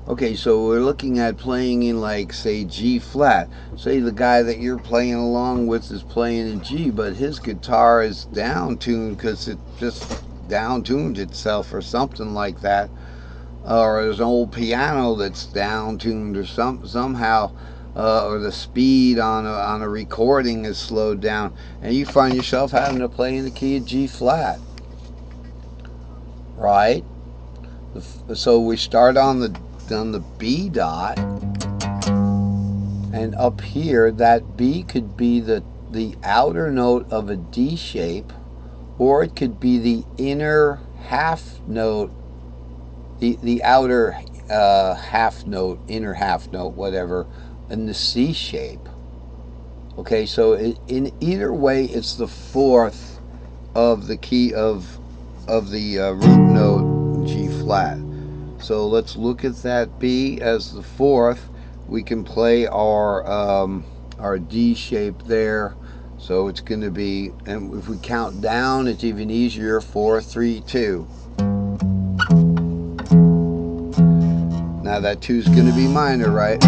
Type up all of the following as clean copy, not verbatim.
Okay, so we're looking at playing in, like, say, G flat. Say the guy that you're playing along with is playing in G, but his guitar is down tuned because it just down tuned itself or something like that. Or there's an old piano that's down tuned or somehow, or the speed on a recording is slowed down, and you find yourself having to play in the key of G flat, right? So we start on the B dot, and up here that B could be the outer note of a D shape, or it could be the inner half note, the outer half note, inner half note, whatever, in the C shape. Okay, so in either way, it's the fourth of the key of the root note G flat. So let's look at that B as the fourth. We can play our D shape there. So it's going to be, and if we count down, it's even easier. 4, 3, 2. Now that 2 is going to be minor, right?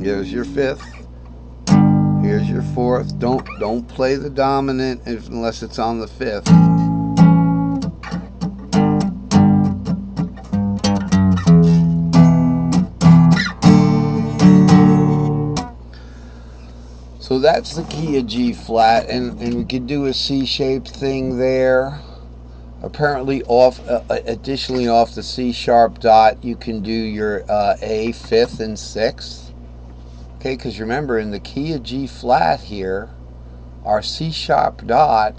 Here's your fifth. Here's your fourth. Don't play the dominant unless it's on the fifth. So that's the key of G flat, and we could do a C-shaped thing there. Apparently, additionally off the C sharp dot, you can do your A fifth and sixth. Okay, because remember, in the key of G flat here, our C sharp dot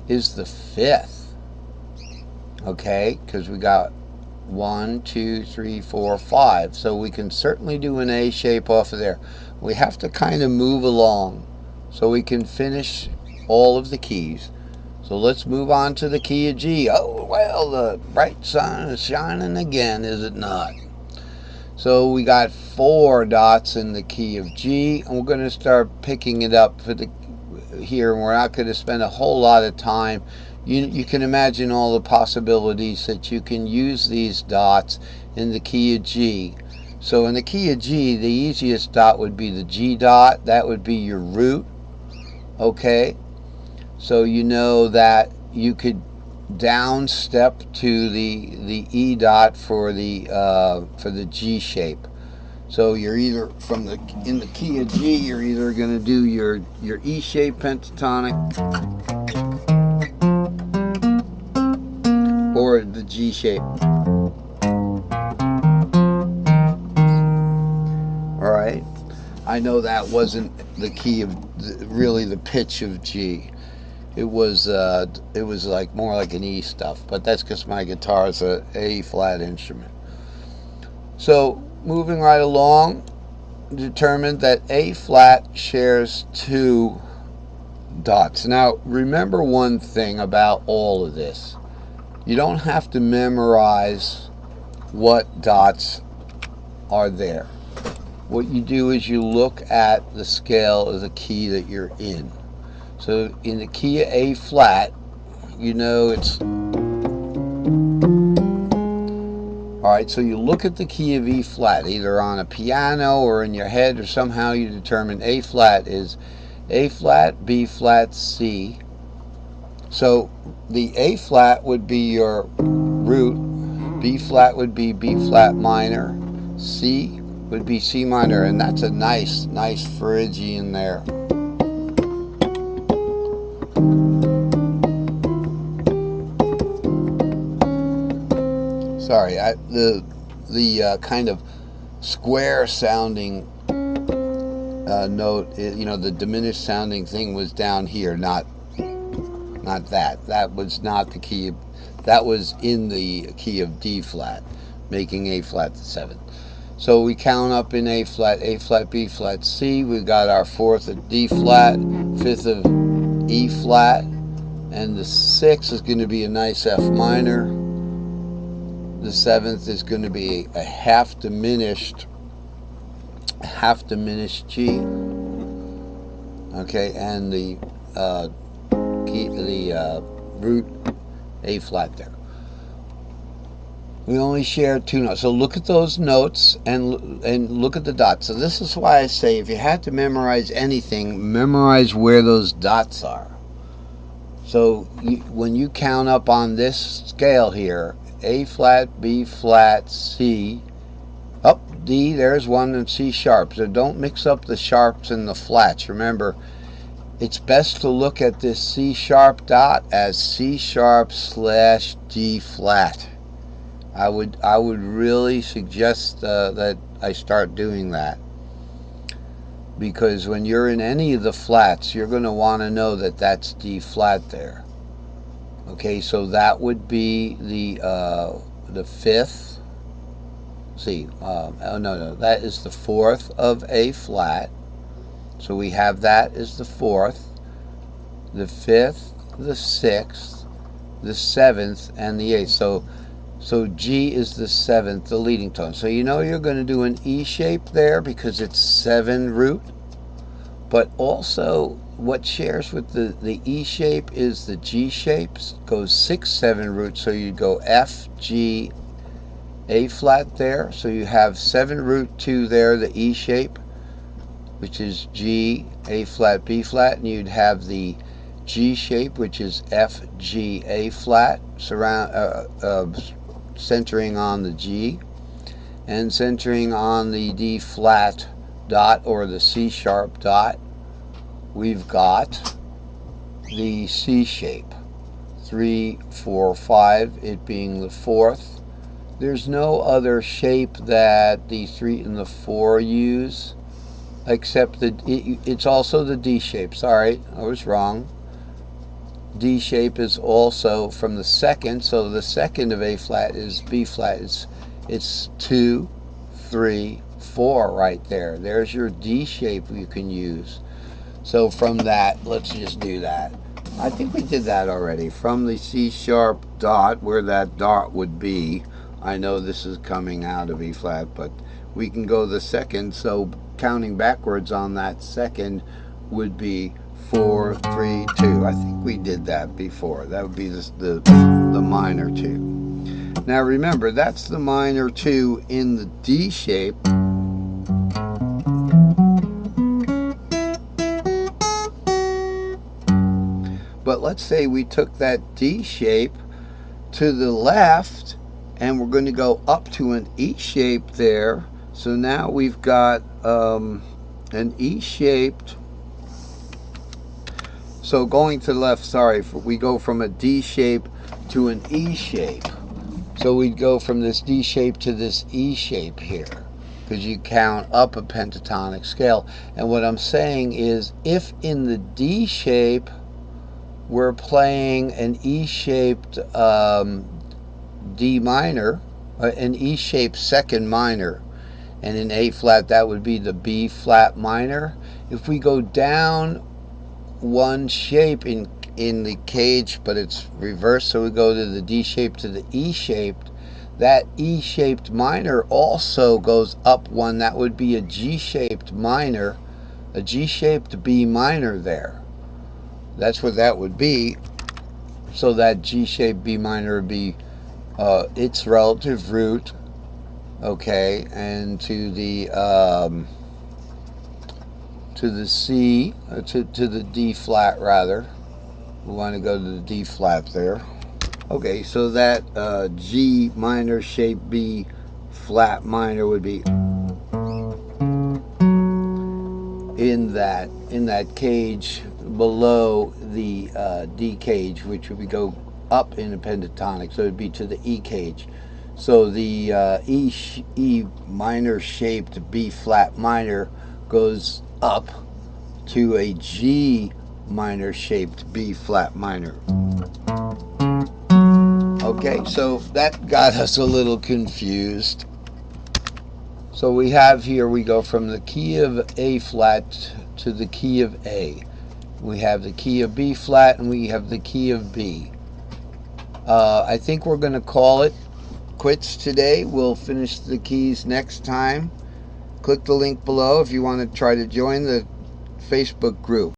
is the fifth. Okay, because we got 1, 2, 3, 4, 5. So we can certainly do an A shape off of there. We have to kind of move along so we can finish all of the keys. So let's move on to the key of G. Oh, well, the bright sun is shining again, is it not? So we got 4 dots in the key of G, and we're going to start picking it up for the here, and we're not going to spend a whole lot of time. You can imagine all the possibilities that you can use these dots in the key of G. So in the key of G, the easiest dot would be the G dot. That would be your root. Okay, so you know that you could down step to the E dot for the G shape. So you're either in the key of G, you're either going to do your E shape pentatonic or the G shape. All right. I know that wasn't the key of really the pitch of G. It was like more like an E stuff, but that's because my guitar is a A flat instrument. So moving right along, determined that A flat shares 2 dots. Now remember one thing about all of this: you don't have to memorize what dots are there. What you do is you look at the scale of the key that you're in. So in the key of A flat, you know it's alright, so you look at the key of E flat, either on a piano or in your head, or somehow you determine A flat is A flat, B flat, C. So the A flat would be your root, B flat would be B flat minor, C would be C minor, and that's a nice Phrygian there. Sorry, the kind of square sounding note, the diminished sounding thing was down here, not that. That was not the key. That was in the key of D flat, making A flat the 7th. So we count up in A flat, B flat, C. We've got our 4th of D flat, 5th of E flat, and the 6th is going to be a nice F minor. The 7th is going to be a half diminished G. Okay, and the root A flat there. We only share two notes. So look at those notes and look at the dots. So this is why I say if you had to memorize anything, memorize where those dots are. So when you count up on this scale here, A flat, B flat, C, up, D, there's one, and C sharp. So don't mix up the sharps and the flats. Remember, it's best to look at this C sharp dot as C sharp slash D flat. I would really suggest that I start doing that, because when you're in any of the flats, you're going to want to know that that's D flat there. Okay, so that would be the fifth. See, oh no, that is the fourth of A flat. So we have that as the fourth, the fifth, the sixth, the seventh, and the eighth. So G is the seventh, the leading tone. So you know you're going to do an E shape there because it's 7 root. But also what shares with the E shape is the G shapes. Goes 6, 7 root. So you go F, G, A flat there. So you have 7 root 2 there, the E shape, which is G, A flat, B flat. And you'd have the G shape, which is F, G, A flat, centering on the G, and centering on the D flat dot or the C sharp dot. We've got the C shape, 3, 4, 5, it being the fourth. There's no other shape that the 3 and the 4 use, except it's also the D shape. Sorry, I was wrong. D shape is also from the second, so the second of A flat is B flat. It's 2, 3, 4 right there. There's your D shape you can use. So from that, let's just do that. I think we did that already. From the C sharp dot, where that dot would be, I know this is coming out of E flat, but we can go the second, so counting backwards on that second would be 4, 3, 2. I think we did that before. That would be the minor 2. Now remember, that's the minor 2 in the D shape. But let's say we took that D shape to the left and we're going to go up to an E shape there. So now we've got an E shaped. So going to the left, sorry, we go from a D shape to an E shape. So we'd go from this D shape to this E shape here, because you count up a pentatonic scale. And what I'm saying is, if in the D shape we're playing an E-shaped D minor, an E-shaped second minor, and in A flat that would be the B flat minor. If we go down one shape in the cage, but it's reversed, so we go to the D shape to the E shaped, that E shaped minor also goes up one. That would be a G shaped minor, a G shaped B minor there. That's what that would be. So that G shaped B minor would be its relative root, okay, and to the C, to the D flat rather. We want to go to the D flat there. Okay, so that G minor shaped B flat minor would be in that cage below the D cage, which would go up in a pentatonic, so it would be to the E cage. So the E minor shaped B flat minor goes up to a G minor shaped B flat minor. Okay, so that got us a little confused. So we have here, we go from the key of A flat to the key of A. We have the key of B flat and we have the key of B. I think we're going to call it quits today. We'll finish the keys next time. Click the link below if you want to try to join the Facebook group.